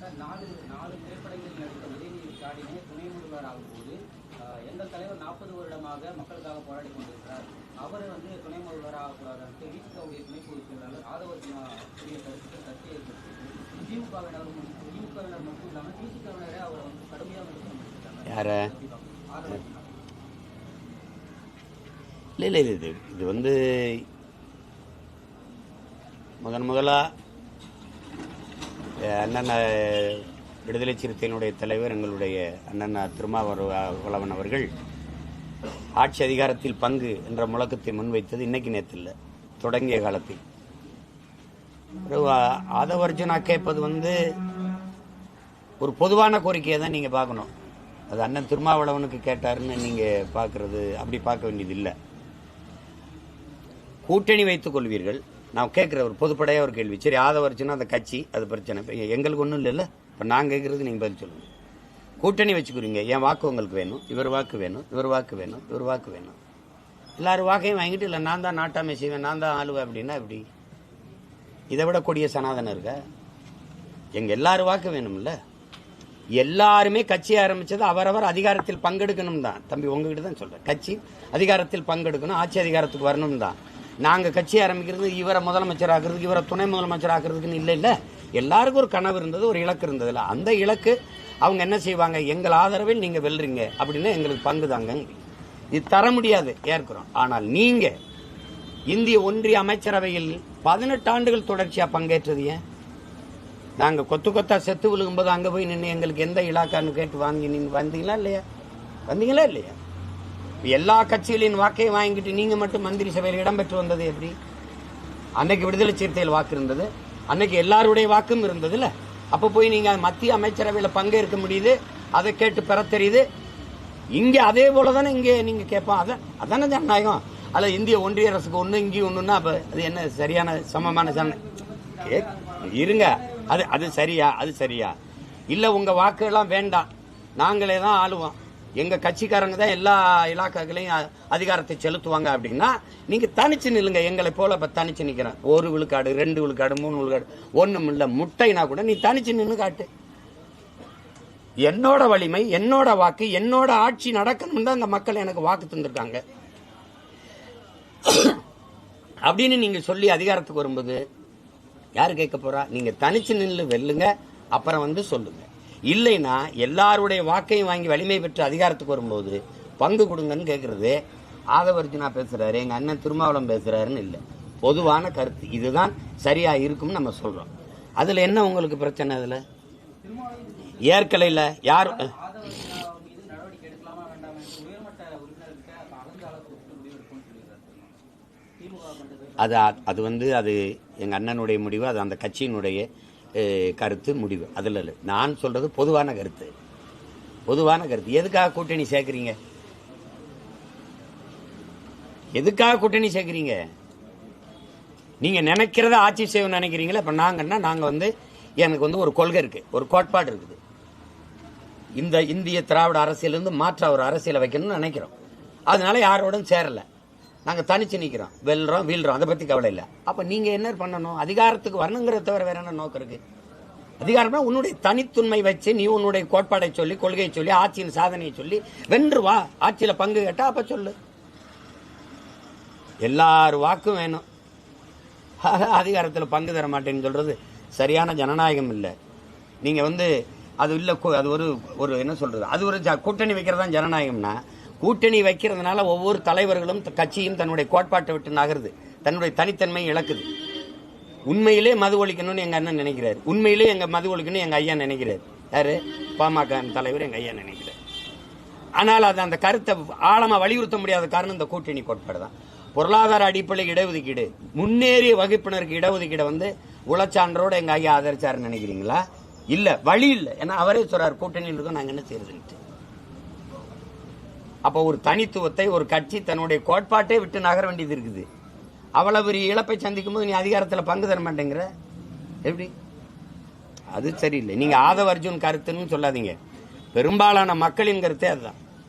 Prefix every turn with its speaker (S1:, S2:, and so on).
S1: நாலு திரைப்படங்களில் நடித்த உதயநிதி ஸ்டாலினே துணை முதல்வர் ஆகும்போது எங்கள் தலைவர் 40 வருடமாக மக்களுக்காக போராடி கொண்டிருக்கிறார். அவர் துணை முதல்வர் ஆகக்கூடாது விசிகாவுடைய துணை பொதுச் செயலாளர் ஆதவர்ஜுனா கூடிய கருத்து சர்ச்சை ஏற்படுத்தியிருக்கு. திமுகவினர் மட்டும் இல்லாமல் விசிகாவினரே அவரை கடுமையாக
S2: யார இல்லை இது முதலா அண்ணன் விடுதலை சிறுத்தையினுடைய தலைவர் எங்களுடைய அண்ணன் திருமாவளவன் அவர்கள் ஆட்சி அதிகாரத்தில் பங்கு என்ற முழக்கத்தை முன்வைத்தது இன்னைக்கு நேற்று இல்லை, தொடங்கிய காலத்தில். ஆதவர்ஜுனா கேட்பது ஒரு பொதுவான கோரிக்கையை தான் நீங்கள் பார்க்கணும். அது அண்ணன் திருமாவளவனுக்கு கேட்டாருன்னு நீங்கள் பார்க்கறது அப்படி பார்க்க வேண்டியது இல்லை. கூட்டணி வைத்துக் கொள்வீர்கள். நான் கேட்குற ஒரு பொதுப்படையாக ஒரு கேள்வி. சரி, ஆதவர்ஜுனா அந்த கட்சி அது பிரச்சனை, இப்போ எங்களுக்கு ஒன்றும் இல்லைல்ல. இப்போ நான் கேட்குறது நீங்கள் பதில் சொல்லுங்கள். கூட்டணி வச்சுக்கிறீங்க, என் வாக்கு உங்களுக்கு வேணும், இவர் வாக்கு வேணும், இவர் வாக்கு வேணும், இவர் வாக்கு வேணும். எல்லாரும் வாக்கையும் வாங்கிட்டு இல்லை நான் தான் நாட்டாமை செய்வேன், நான் தான் ஆளுவேன் அப்படின்னா எப்படி? இதை விட கொடிய சனாதனம் இருக்க? எங்கள் எல்லாரும் வாக்கு வேணும்ல. எல்லாருமே கட்சி ஆரம்பிச்சது அவரவர் அதிகாரத்தில் பங்கெடுக்கணும் தான். தம்பி உங்ககிட்ட தான் சொல்கிறேன், கட்சி அதிகாரத்தில் பங்கெடுக்கணும், ஆட்சி அதிகாரத்துக்கு வரணும் தான். நாங்கள் கட்சி ஆரம்பிக்கிறது இவரை முதலமைச்சர் ஆக்குறதுக்கு, இவரை துணை முதலமைச்சர் ஆக்குறதுக்குன்னு இல்லை. எல்லாருக்கும் ஒரு கனவு இருந்தது, ஒரு இலக்கு இருந்ததுல. அந்த இலக்கு அவங்க என்ன செய்வாங்க, எங்கள் ஆதரவில் நீங்கள் வெல்றீங்க அப்படின்னா எங்களுக்கு பங்கு தாங்க. இது தர முடியாது, ஏற்கிறோம். ஆனால் நீங்க இந்திய ஒன்றிய அமைச்சரவையில் 18 ஆண்டுகள் தொடர்ச்சியா பங்கேற்றது ஏன்? நாங்க கொத்து கொத்தா செத்து விழுகும்போது அங்க போய் நின்று எங்களுக்கு எந்த இலாக்கான்னு கேட்டு வந்தீங்களா இல்லையா? எல்லா கட்சிகளின் வாக்கை வாங்கிட்டு நீங்க மட்டும் மந்திரி சபையில் இடம்பெற்று வந்தது எப்படி? அன்னைக்கு விடுதலை சிறுத்தைகள் வாக்கு இருந்தது, அன்னைக்கு எல்லாருடைய வாக்கும் இருந்ததுல. அப்ப போய் நீங்க மத்திய அமைச்சரவையில் பங்கேற்க முடியுது, அதை கேட்டு பெற தெரியுது. இங்க அதே போலதானே இங்க நீங்க கேட்போம். அதானே ஜனநாயகம். அல்ல இந்திய ஒன்றிய அரசுக்கு ஒண்ணு இங்கே ஒண்ணுன்னா அது என்ன சரியான சமமான இருங்க. அது சரியா இல்ல? உங்க வாக்குகள்லாம் வேண்டாம், நாங்களே தான் ஆளுவோம், எங்க கட்சிக்காரங்க தான் எல்லா இலாக்காக்களையும் அதிகாரத்தை செலுத்துவாங்க அப்படின்னா நீங்க தனிச்சு நில்லுங்க. எங்களை போல இப்ப தனிச்சு நிக்கிறேன். 1 விழுக்காடு 2 விழுக்காடு 3 விழுக்காடு ஒண்ணும் இல்ல, முட்டைனா கூட நீ தனிச்சு நின்று காட்டு. என்னோட வலிமை, என்னோட வாக்கு, என்னோட ஆட்சி நடக்கணும் தான் இந்த மக்கள் எனக்கு வாக்கு தந்திருக்காங்க அப்படின்னு நீங்க சொல்லி அதிகாரத்துக்கு வரும்போது யாரு கேட்க போறா? நீங்க தனிச்சு நின்று வெல்லுங்க, அப்புறம் சொல்லுங்க. இல்லைன்னா எல்லாருடைய வாக்கையும் வாங்கி வலிமை பெற்று அதிகாரத்துக்கு வரும்போது பங்கு கொடுங்கன்னு கேட்கறது ஆதவர்ஜுனா பேசுறாரு, எங்க அண்ணன் திருமாவளவன் பேசுறாருன்னு இல்லை. பொதுவான கருத்து இதுதான் சரியா இருக்கும்னு நம்ம சொல்றோம். அதுல என்ன உங்களுக்கு பிரச்சனை? அதுல ஏற்கலையில யார் அது அது எங்க அண்ணனுடைய முடிவு, அது அந்த கட்சியினுடைய கருத்து முடிவு. அதுல இல்லை. நான் சொல்றது பொதுவான கருத்து. எதுக்காக கூட்டணி சேர்க்கிறீங்க? நீங்க நினைக்கிறத ஆட்சி செய்யணும்னு நினைக்கிறீங்களா? இப்ப நாங்க எனக்கு ஒரு கொள்கை இருக்கு, ஒரு கோட்பாடு இருக்குது. இந்த இந்திய திராவிட அரசியலிருந்து மாற்ற ஒரு அரசியலை வைக்கணும்னு நினைக்கிறோம். அதனால யாரோடும் சேரல, நாங்க தனிச்சு நிக்கிறோம், வெல்றோம் வீழ்றோம், அதை பத்தி கவலை இல்லை. அப்ப நீங்க என்ன பண்ணணும்? அதிகாரத்துக்கு வரணுங்கிறத தவிர வேற என்ன நோக்கம் இருக்கு? அதிகாரம்னா உன்னுடைய தனித்துண்மை வச்சு நீ உன்னுடைய கோட்பாடை சொல்லி, கொள்கையை சொல்லி, ஆட்சியின் சாதனையை சொல்லி வென்று வா. ஆட்சியில பங்கு கேட்டா அப்ப சொல்லு. எல்லாரும் வாக்கும் வேணும், அதிகாரத்தில் பங்கு தர மாட்டேன்னு சொல்றது சரியான ஜனநாயகம் இல்லை. நீங்க அது இல்ல, அது ஒரு என்ன சொல்றது, அது ஒரு கூட்டணி வைக்கிறதா ஜனநாயகம்னா? கூட்டணி வைக்கிறதுனால ஒவ்வொரு தலைவர்களும் கட்சியும் தன்னுடைய கோட்பாட்டை விட்டு நகருது, தன்னுடைய தனித்தன்மையை இழக்குது. உண்மையிலே மது ஒழிக்கணும்னு எங்க அண்ணன் நினைக்கிறாரு, உண்மையிலே எங்க மது ஒழிக்கணும் எங்க ஐயா நினைக்கிறாரு. யாரு? பாமக தலைவர் எங்க ஐயா நினைக்கிறார். ஆனால் அது அந்த கருத்தை ஆழமா வலியுறுத்த முடியாத காரணம் இந்த கூட்டணி கோட்பாடு தான். பொருளாதார அடிப்படை இடஒதுக்கீடு, முன்னேறிய வகுப்பினருக்கு இடஒதுக்கீடு உளச்சான்றோட எங்க ஐயா ஆதரிச்சாருன்னு நினைக்கிறீங்களா? இல்ல, வழி இல்ல. ஏன்னா அவரே சொல்றாரு கூட்டணியில் இருக்கோம், நாங்க என்ன செய்யறதுன்ட்டு. அப்ப ஒரு தனித்துவத்தை ஒரு கட்சி தன்னுடைய கோட்பாட்டை விட்டு நகர வேண்டியது இருக்குது. அவ்வளவு பெரிய இழப்பை சந்திக்கும் போது நீ அதிகாரத்தில் பங்கு தர மாட்டேங்கிற எப்படி? அது சரியில்லை. நீங்க ஆதவர்ஜுன் கருத்துன்னு சொல்லாதீங்க, பெரும்பாலான மக்களின் கருத்தே அதுதான்.